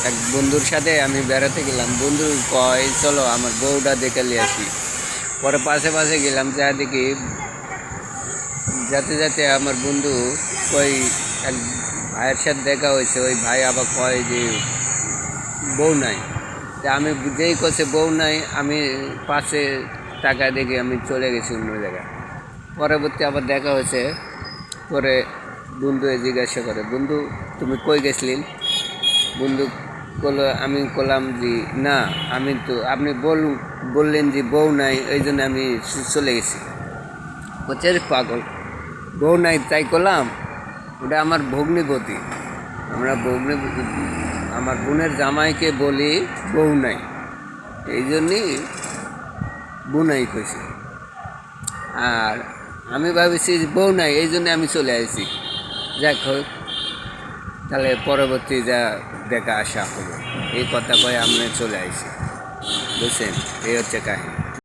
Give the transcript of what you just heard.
এক বন্ধুর সাথে আমি বেড়াতে গেলাম। বন্ধু কয় চলো আমার বউটা দেখে নিয়ে আসি। পরে পাশে পাশে গেলাম, যা দেখি যাতে যাতে আমার বন্ধু কই এক ভাইয়ের সাথে দেখা হয়েছে। ওই ভাই আবার কয় যে বউ নাই। তা আমি যেই করছে বউ নাই, আমি পাশে টাকা দেখে আমি চলে গেছি অন্য জায়গায়। পরবর্তী আবার দেখা হয়েছে। পরে বন্ধু জিজ্ঞাসা করে, বন্ধু তুমি কই গেছিলেন? বন্ধু আমি বললাম যে না, আমি তো আপনি বললেন যে বউ নাই, এই জন্য আমি চলে গেছি। বলছে পাগল, বউ নাই তাই করলাম? ওটা আমার ভগ্নিপতি। আমরা আমার বোনের জামাইকে বলি বউ নাই, এই জন্যই বউ নাই কইছি। আর আমি ভাবছি বউ নাই, এই জন্য আমি চলে আসছি। যাক হোক, তাহলে পরবর্তী যা দেখা আসা হলো, এই কথা কয়ে আমরা চলে আসি। বুঝছেন, এই হচ্ছে কাহিনী।